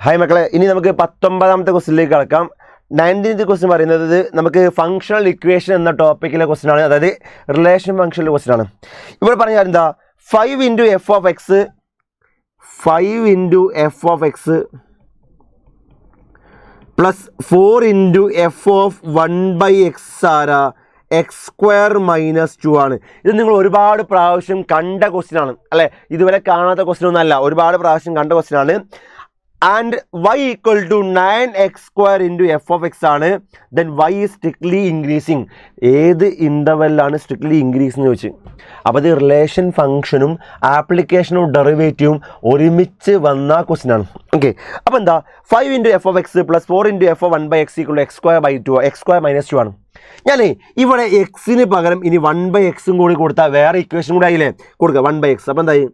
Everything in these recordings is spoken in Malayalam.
ഹായ് മക്കളെ, ഇനി നമുക്ക് 19ാമത്തെ ക്വസ്റ്റിനിലേക്ക് കടക്കാം. 19th ക്വസ്റ്റ്യൻ പറയുന്നത് നമുക്ക് ഫങ്ഷണൽ ഇക്വേഷൻ എന്ന ടോപ്പിക്കിലെ ക്വസ്റ്റ്യൻ ആണ്, അതായത് റിലേഷൻ ഫംഗ്ഷനിലെ ക്വസ്റ്റ്യൻ ആണ്. ഇവിടെ പറഞ്ഞാൽ എന്താ 5 × f of x 5 × f of x plus 4 × f of 1/x ആരാ x² - 2 ആണ്. ഇത് നിങ്ങൾ ഒരുപാട് പ്രാവശ്യം കണ്ട ക്വസ്റ്റ്യൻ ആണ് അല്ലേ, ഇതുവരെ കാണാത്ത ക്വസ്റ്റ്യൻ ഒന്നല്ല, ഒരുപാട് പ്രാവശ്യം കണ്ട ക്വസ്റ്റ്യൻ ആണ്. And y = 9x² × f of x ആണ്. Then y is strictly increasing. ഏത് ഇൻ്റർവെല്ലാണ് സ്ട്രിക്ട്ലി ഇൻക്രീസിങ് എന്ന് ചോദിച്ചു. അപ്പോൾ ഇത് റിലേഷൻ ഫംഗ്ഷനും ആപ്ലിക്കേഷനും ഡെറിവേറ്റീവും ഒരുമിച്ച് വന്ന ക്വസ്റ്റ്യൻ ആണ്. ഓക്കെ, അപ്പോൾ എന്താ 5 × f of x plus 4 × f of 1/x = x² - 2 ആണ്. ഞാനേ ഇവിടെ എക്സിന് പകരം ഇനി 1/x കൂടി കൊടുത്താൽ വേറെ ഇക്വേഷൻ കൂടി ആയില്ലേ കൊടുക്കുക 1/x. അപ്പോൾ എന്തായി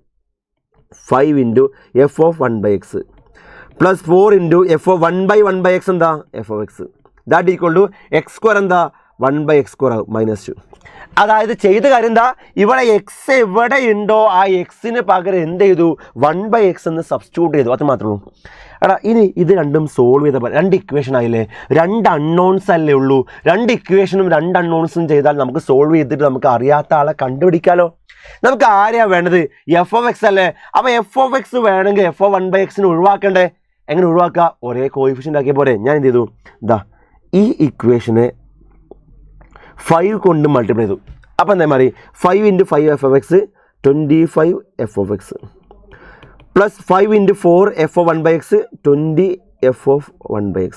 5 × f of 1/x plus 4 × f of 1/1/x എന്താ f of x that equal to x² എന്താ 1/x² ആവും -2. അതായത് ചെയ്ത കാര്യം എന്താ, ഇവിടെ എക്സ് എവിടെ ഉണ്ടോ ആ എക്സിന് പകരം എന്ത് ചെയ്തു 1/x എന്ന് സബ്സ്റ്റിറ്റ്യൂട്ട് ചെയ്തു, അത് മാത്രമേ ഉള്ളൂ. എടാ ഇനി ഇത് രണ്ടും സോൾവ് ചെയ്തപ്പോൾ 2 ഇക്വേഷൻ ആയില്ലേ, 2 അൺനോൺസ് അല്ലേ ഉള്ളൂ. 2 ഇക്വേഷനും 2 അൺനോൺസും ചെയ്താൽ നമുക്ക് സോൾവ് ചെയ്തിട്ട് നമുക്ക് അറിയാത്ത ആളെ കണ്ടുപിടിക്കാമല്ലോ. നമുക്ക് ആരെയാ വേണ്ടത്, f of x അല്ലേ. അപ്പോൾ f of x വേണമെങ്കിൽ f of 1/x ഒഴിവാക്കണ്ടേ. എങ്ങനെ ഒഴിവാക്കുക, ഒരേ കോയിഫിഷ്യൻ്റ് ആക്കിയ പോരെ. ഞാൻ എന്ത് ചെയ്തു, ഇതാ ഈ ഇക്വേഷനെ 5 കൊണ്ട് മൾട്ടിപ്ലൈ ചെയ്തു. അപ്പോൾ എന്താ മാറി 5 × 5 f of x 25 f of x plus 5 × 4 f of 1/x 20 f of 1/x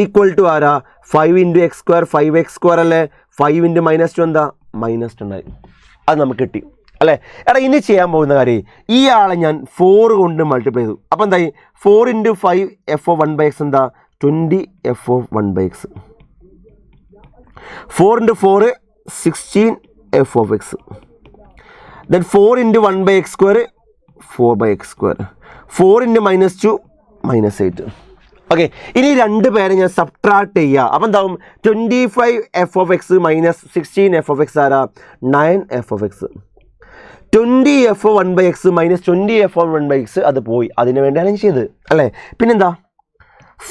equal to ആരാ 5 × x² 5x² അല്ലേ. 5 × -2 എന്താ -10 ആയി. അത് നമുക്ക് കിട്ടി അല്ലേ. എടാ ഇനി ചെയ്യാൻ പോകുന്ന കാര്യം, ഈ ആളെ ഞാൻ 4 കൊണ്ട് മൾട്ടിപ്ലൈ ചെയ്തു. അപ്പോൾ എന്തായി 4 × 5 f of 1/x എന്താ 20 f of 1/x 4 × 4 16 f of x then 4 × 1/x² 4/x². 4 × -2 -8. Okay, ഇനി 2 പേരെ ഞാൻ സബ്ട്രാക്ട് ചെയ്യുക. അപ്പം എന്താവും 25 f of x - 16 f of x ആരാ 9 f of x 20 f of 1/x - 20 f of 1/x അത് പോയി, അതിന് വേണ്ടിയാണ് ഞാൻ ചെയ്തത് അല്ലേ. പിന്നെന്താ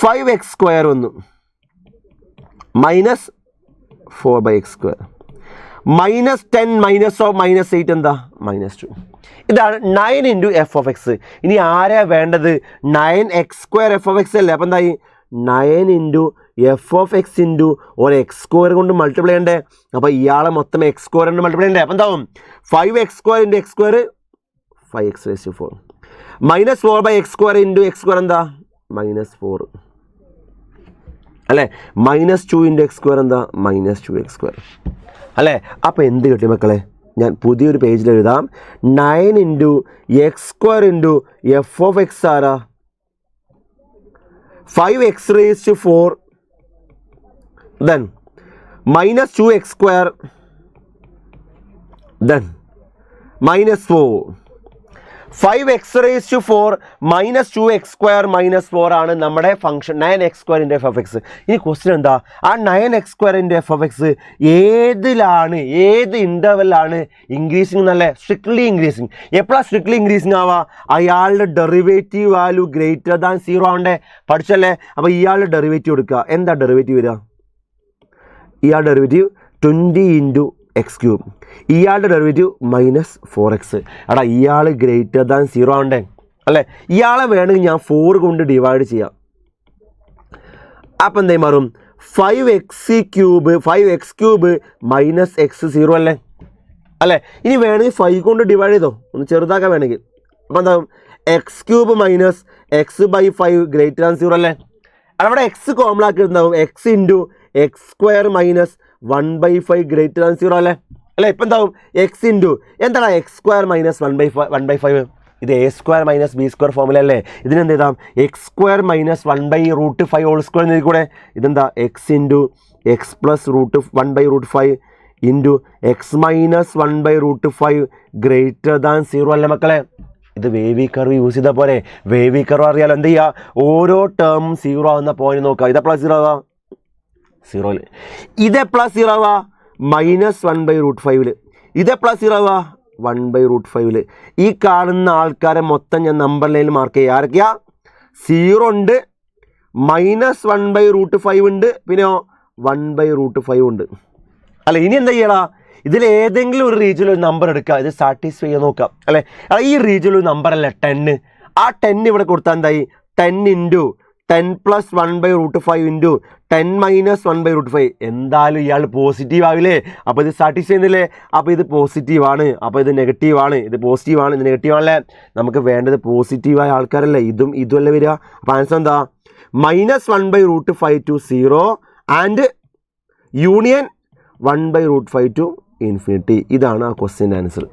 5x² വന്നു -4/x² -10 -8 എന്താ -2. ഇതാണ് 9 × f of x. ഇനി ആരെയാ വേണ്ടത്, 9x² f of x അല്ലേ. അപ്പോൾ എന്തായി 9 × f of x × ഒരു x² കൊണ്ട് മൾട്ടിപ്ലൈ ചെയ്യണ്ടേ. അപ്പോൾ ഇയാളെ മൊത്തം x² കൊണ്ട് മൾട്ടിപ്ലൈ ചെയ്യണ്ടേ. അപ്പോൾ എന്താവും 5x² × x² 5x⁴ -4/x² × x² എന്താ -4 അല്ലേ. -2 × x² എന്താ -2x² അല്ലേ. അപ്പോൾ എന്ത് കിട്ടി മക്കളെ, ഞാൻ പുതിയൊരു പേജിൽ എഴുതാം. 9 × x² × f of x ആരാ 5x⁴ then -2x² then -4 5x⁴ -2x² -4 ആണ് നമ്മുടെ function 9x² × f of x. ഇനി ക്വസ്റ്റ്യൻ എന്താ, ആ 9x² × f of x ഏതിലാണ്, ഏത് ഇൻ്റർവെല്ലാണ് ഇൻക്രീസിങ് എന്നല്ലേ. Strictly increasing. എപ്പോഴാണ് സ്ട്രിക്ട്ലി ഇൻക്രീസിങ് ആവുക, അയാളുടെ ഡെറിവേറ്റീവ് വാല്യൂ > 0 ആവണ്ടേ, പഠിച്ചല്ലേ. അപ്പോൾ ഇയാളുടെ ഡെറിവേറ്റീവ് എടുക്കുക. എന്താ ഡെറിവേറ്റീവ് വരിക, ഇയാളുടെ ഡെറിവേറ്റീവ് 20 × x³ ഇയാളുടെ ഡെറിവേറ്റീവ് -4x. എടാ ഇയാൾ > 0 ആവണ്ടേ അല്ലേ. ഇയാളെ വേണമെങ്കിൽ ഞാൻ 4 കൊണ്ട് ഡിവൈഡ് ചെയ്യാം. അപ്പം എന്തായി മാറും 5x³ -x0 അല്ലേ അല്ലേ. ഇനി വേണമെങ്കിൽ 5 കൊണ്ട് ഡിവൈഡ് ചെയ്തോ, ഒന്ന് ചെറുതാക്കാൻ വേണമെങ്കിൽ. അപ്പം എന്താവും x³ - x/5 > 0 അല്ലേ. അവിടെ x കോമൺ ആക്കി എന്താവും x × x² - 1/5 > 0 അല്ലേ അല്ലേ. ഇപ്പം എന്താവും x എന്താണ് x² - 1/5 ഇത് a² - b² ഫോമുല അല്ലേ. ഇതിനെന്ത് എഴുതാം x² - 1/√5² എന്ന് കൂടെ. ഇതെന്താ x × x + 1/√5 × x - 1/√5 > 0 അല്ലേ മക്കളെ. ഇത് വേവി കർവ് യൂസ് ചെയ്താൽ പോരെ. വേവി കർവ് അറിയാലോ. എന്ത് ചെയ്യുക, ഓരോ ടേമും 0 ആവുന്ന പോയിന്റ് നോക്കുക. ഇത് പ്ലസ് 0 ആവാം 0. ഇത് +0 ആവാ -1/√5. ഇത് +0 ആവാ 1/√5. ഈ കാണുന്ന ആൾക്കാരെ മൊത്തം ഞാൻ നമ്പർ ലൈനിൽ മാർക്ക് ചെയ്യുക. ആരൊക്കെയാ 0 ഉണ്ട്, -1/√5 ഉണ്ട്, പിന്നെ 1/√5 ഉണ്ട്. അല്ല, ഇനി എന്താ ചെയ്യണം? ഇതിൽ ഏതെങ്കിലും ഒരു റീജിയനിൽ ഒരു നമ്പർ എടുക്കുക, ഇത് സാറ്റിസ്ഫൈ ചെയ്യാൻ നോക്കാം അല്ലേ. ഈ റീജിയനിൽ ഒരു നമ്പർ അല്ല 10, ആ 10 ഇവിടെ കൊടുത്താൽ എന്തായി? 10 × 10 + 1/√5 × 10 - 1/√5. എന്തായാലും ഇയാൾ പോസിറ്റീവ് ആവില്ലേ? അപ്പോൾ ഇത് സാറ്റിസ്ഫൈ ചെയ്യുന്നില്ലേ? അപ്പോൾ ഇത് പോസിറ്റീവാണ്, അപ്പോൾ ഇത് നെഗറ്റീവാണ്, ഇത് പോസിറ്റീവാണ്, ഇത് നെഗറ്റീവാണല്ലേ. നമുക്ക് വേണ്ടത് പോസിറ്റീവായ ആൾക്കാരല്ലേ, ഇതും ഇതുമല്ലേ വരിക. അപ്പോൾ ആൻസർ എന്താ? -1/√5 to 0 and union 1/√5 to infinity. ഇതാണ് ആ ക്വസ്റ്റ്യൻ്റെ ആൻസർ.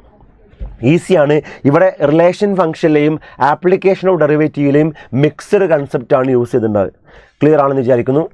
ഈസിയാണ്. ഇവിടെ റിലേഷൻ ഫംഗ്ഷനിലെയും ആപ്ലിക്കേഷൻ ഓഫ് ഡെറിവേറ്റീവിലെയും മിക്സ്ഡ് കൺസെപ്റ്റാണ് യൂസ് ചെയ്തിട്ടുണ്ടാവുക. ക്ലിയർ ആണെന്ന് വിചാരിക്കുന്നു.